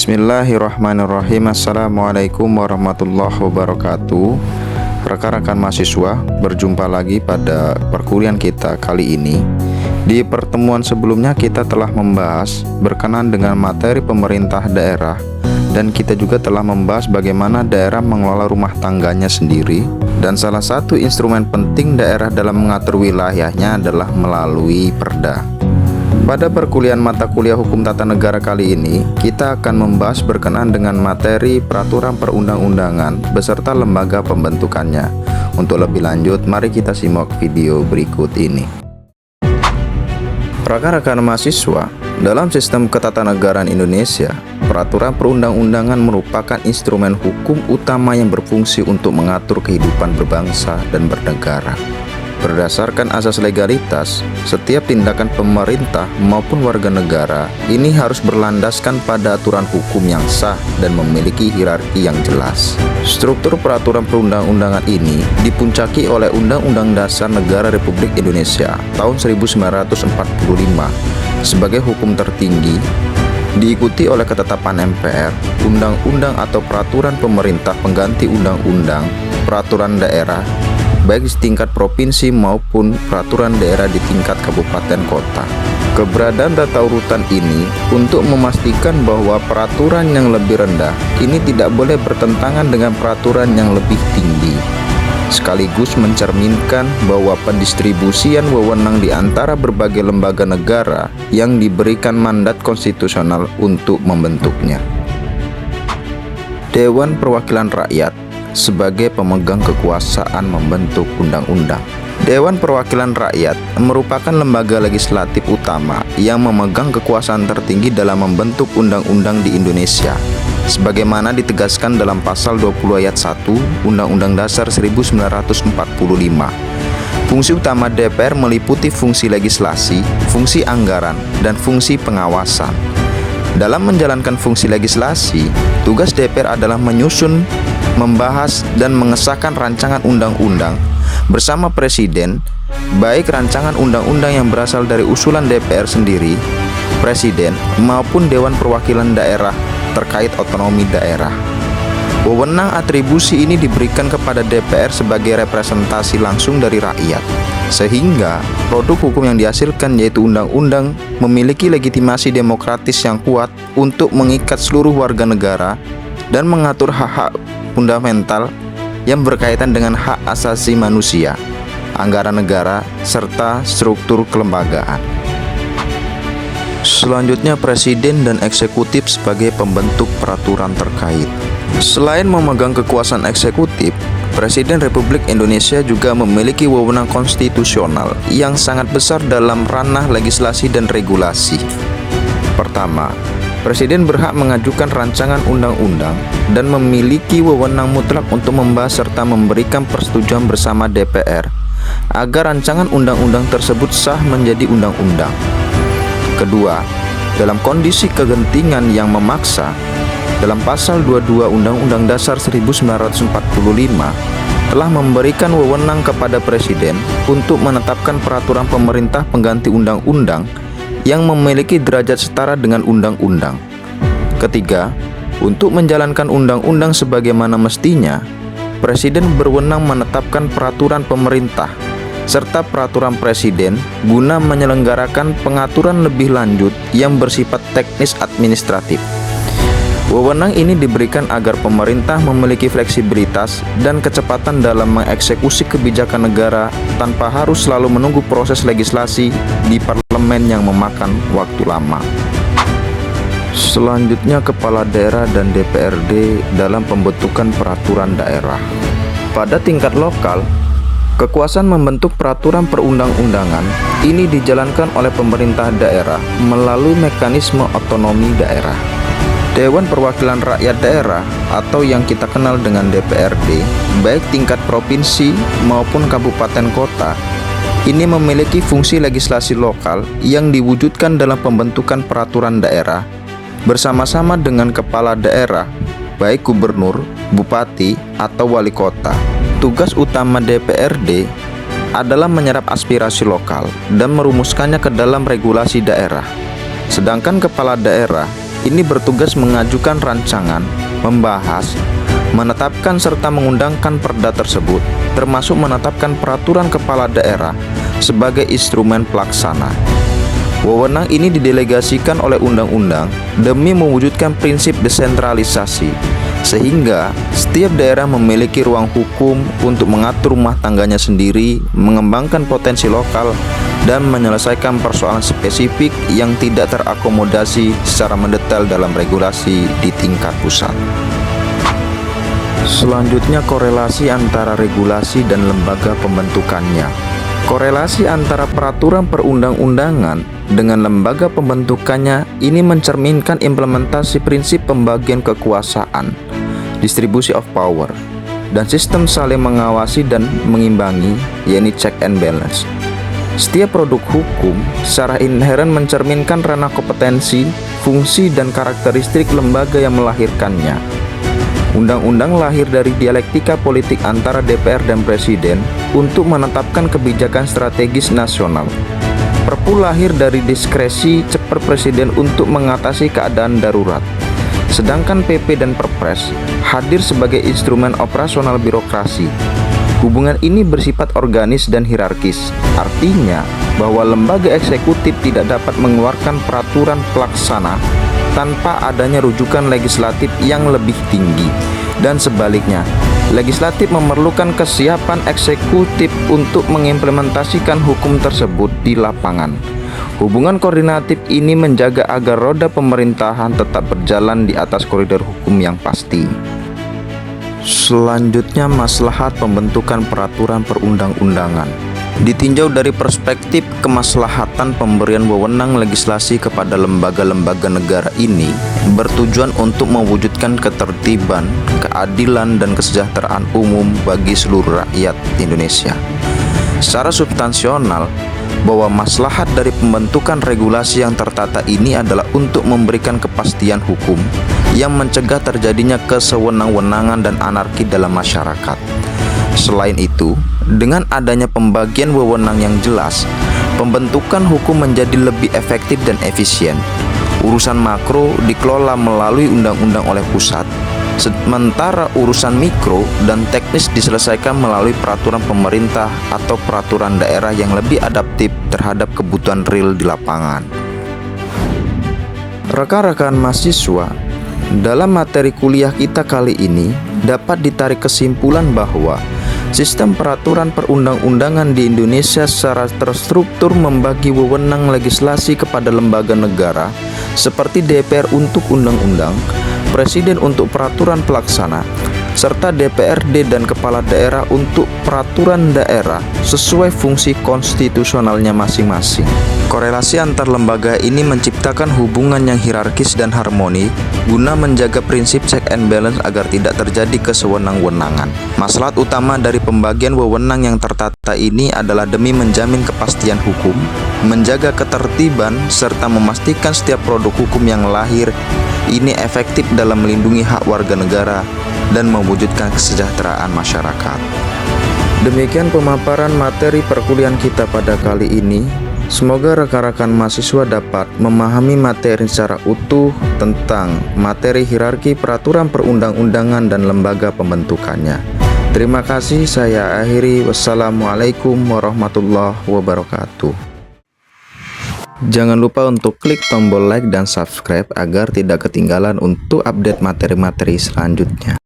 Bismillahirrahmanirrahim. Assalamualaikum warahmatullahi wabarakatuh. Rekan-rekan mahasiswa, berjumpa lagi pada perkuliahan kita kali ini. Di pertemuan sebelumnya kita telah membahas berkenaan dengan materi pemerintah daerah, dan kita juga telah membahas bagaimana daerah mengelola rumah tangganya sendiri. Dan salah satu instrumen penting daerah dalam mengatur wilayahnya adalah melalui perda. Pada perkuliahan mata kuliah Hukum Tata Negara kali ini, kita akan membahas berkenaan dengan materi peraturan perundang-undangan beserta lembaga pembentukannya. Untuk lebih lanjut, mari kita simak video berikut ini. Rekan-rekan mahasiswa, dalam sistem ketatanegaraan Indonesia, peraturan perundang-undangan merupakan instrumen hukum utama yang berfungsi untuk mengatur kehidupan berbangsa dan bernegara. Berdasarkan asas legalitas, setiap tindakan pemerintah maupun warga negara ini harus berlandaskan pada aturan hukum yang sah dan memiliki hierarki yang jelas. Struktur peraturan perundang-undangan ini dipuncaki oleh Undang-Undang Dasar Negara Republik Indonesia tahun 1945 sebagai hukum tertinggi, diikuti oleh ketetapan MPR, undang-undang atau peraturan pemerintah pengganti undang-undang, peraturan daerah, baik di tingkat provinsi maupun peraturan daerah di tingkat kabupaten kota. Keberadaan tata urutan ini untuk memastikan bahwa peraturan yang lebih rendah ini tidak boleh bertentangan dengan peraturan yang lebih tinggi, sekaligus mencerminkan bahwa pendistribusian wewenang di antara berbagai lembaga negara yang diberikan mandat konstitusional untuk membentuknya. Dewan Perwakilan Rakyat sebagai pemegang kekuasaan membentuk undang-undang. Dewan Perwakilan Rakyat merupakan lembaga legislatif utama yang memegang kekuasaan tertinggi dalam membentuk undang-undang di Indonesia, sebagaimana ditegaskan dalam pasal 20 ayat 1 Undang-Undang Dasar 1945. Fungsi utama DPR meliputi fungsi legislasi, fungsi anggaran, dan fungsi pengawasan. Dalam menjalankan fungsi legislasi, tugas DPR adalah menyusun, membahas, dan mengesahkan rancangan undang-undang bersama Presiden, baik rancangan undang-undang yang berasal dari usulan DPR sendiri, Presiden, maupun Dewan Perwakilan Daerah terkait otonomi daerah. Wewenang atribusi ini diberikan kepada DPR sebagai representasi langsung dari rakyat, sehingga produk hukum yang dihasilkan yaitu undang-undang memiliki legitimasi demokratis yang kuat untuk mengikat seluruh warga negara dan mengatur hak-hak fundamental yang berkaitan dengan hak asasi manusia, anggaran negara, serta struktur kelembagaan. Selanjutnya, Presiden dan Eksekutif sebagai pembentuk peraturan terkait. Selain memegang kekuasaan eksekutif, Presiden Republik Indonesia juga memiliki wewenang konstitusional yang sangat besar dalam ranah legislasi dan regulasi. Pertama, Presiden berhak mengajukan rancangan undang-undang dan memiliki wewenang mutlak untuk membahas serta memberikan persetujuan bersama DPR agar rancangan undang-undang tersebut sah menjadi undang-undang. Kedua, dalam kondisi kegentingan yang memaksa, dalam pasal 22 Undang-Undang Dasar 1945 telah memberikan wewenang kepada Presiden untuk menetapkan peraturan pemerintah pengganti undang-undang yang memiliki derajat setara dengan undang-undang. Ketiga, untuk menjalankan undang-undang sebagaimana mestinya, Presiden berwenang menetapkan peraturan pemerintah serta peraturan Presiden guna menyelenggarakan pengaturan lebih lanjut yang bersifat teknis administratif. Wewenang ini diberikan agar pemerintah memiliki fleksibilitas dan kecepatan dalam mengeksekusi kebijakan negara tanpa harus selalu menunggu proses legislasi di parlemen yang memakan waktu lama. Selanjutnya, Kepala Daerah dan DPRD dalam pembentukan peraturan daerah. Pada tingkat lokal, kekuasaan membentuk peraturan perundang-undangan ini dijalankan oleh pemerintah daerah melalui mekanisme otonomi daerah. Dewan Perwakilan Rakyat Daerah atau yang kita kenal dengan DPRD, baik tingkat provinsi maupun kabupaten kota, ini memiliki fungsi legislasi lokal yang diwujudkan dalam pembentukan peraturan daerah bersama-sama dengan kepala daerah, baik gubernur, bupati, atau wali kota. Tugas utama DPRD adalah menyerap aspirasi lokal dan merumuskannya ke dalam regulasi daerah. Sedangkan kepala daerah ini bertugas mengajukan rancangan, membahas, menetapkan serta mengundangkan perda tersebut, termasuk menetapkan peraturan kepala daerah sebagai instrumen pelaksana. Wewenang ini didelegasikan oleh undang-undang demi mewujudkan prinsip desentralisasi, sehingga setiap daerah memiliki ruang hukum untuk mengatur rumah tangganya sendiri, mengembangkan potensi lokal, dan menyelesaikan persoalan spesifik yang tidak terakomodasi secara mendetail dalam regulasi di tingkat pusat. Selanjutnya, korelasi antara regulasi dan lembaga pembentukannya. Korelasi antara peraturan perundang-undangan dengan lembaga pembentukannya ini mencerminkan implementasi prinsip pembagian kekuasaan, distribution of power, dan sistem saling mengawasi dan mengimbangi, yaitu check and balance. Setiap produk hukum secara inheren mencerminkan ranah kompetensi, fungsi, dan karakteristik lembaga yang melahirkannya. Undang-undang lahir dari dialektika politik antara DPR dan Presiden untuk menetapkan kebijakan strategis nasional. Perpu lahir dari diskresi cepat Presiden untuk mengatasi keadaan darurat. Sedangkan PP dan Perpres hadir sebagai instrumen operasional birokrasi. Hubungan ini bersifat organis dan hierarkis, artinya bahwa lembaga eksekutif tidak dapat mengeluarkan peraturan pelaksana tanpa adanya rujukan legislatif yang lebih tinggi, dan sebaliknya, legislatif memerlukan kesiapan eksekutif untuk mengimplementasikan hukum tersebut di lapangan. Hubungan koordinatif ini menjaga agar roda pemerintahan tetap berjalan di atas koridor hukum yang pasti. Selanjutnya, maslahat pembentukan peraturan perundang-undangan. Ditinjau dari perspektif kemaslahatan, pemberian wewenang legislasi kepada lembaga-lembaga negara ini bertujuan untuk mewujudkan ketertiban, keadilan, dan kesejahteraan umum bagi seluruh rakyat Indonesia. Secara substansional, bahwa maslahat dari pembentukan regulasi yang tertata ini adalah untuk memberikan kepastian hukum yang mencegah terjadinya kesewenang-wenangan dan anarki dalam masyarakat. Selain itu, dengan adanya pembagian wewenang yang jelas, pembentukan hukum menjadi lebih efektif dan efisien. Urusan makro dikelola melalui undang-undang oleh pusat, sementara urusan mikro dan teknis diselesaikan melalui peraturan pemerintah atau peraturan daerah yang lebih adaptif terhadap kebutuhan real di lapangan. Rekan-rekan mahasiswa, dalam materi kuliah kita kali ini dapat ditarik kesimpulan bahwa sistem peraturan perundang-undangan di Indonesia secara terstruktur membagi wewenang legislasi kepada lembaga negara seperti DPR untuk undang-undang, Presiden untuk peraturan pelaksana, serta DPRD dan kepala daerah untuk peraturan daerah sesuai fungsi konstitusionalnya masing-masing. Korelasi antar lembaga ini menciptakan hubungan yang hierarkis dan harmoni guna menjaga prinsip check and balance agar tidak terjadi kesewenang-wenangan. Maslahat utama dari pembagian wewenang yang tertata ini adalah demi menjamin kepastian hukum, menjaga ketertiban, serta memastikan setiap produk hukum yang lahir ini efektif dalam melindungi hak warga negara dan mewujudkan kesejahteraan masyarakat. Demikian pemaparan materi perkuliahan kita pada kali ini. Semoga rekan-rekan mahasiswa dapat memahami materi secara utuh tentang materi hierarki peraturan perundang-undangan dan lembaga pembentukannya. Terima kasih, saya akhiri. Wassalamualaikum warahmatullahi wabarakatuh. Jangan lupa untuk klik tombol like dan subscribe agar tidak ketinggalan untuk update materi-materi selanjutnya.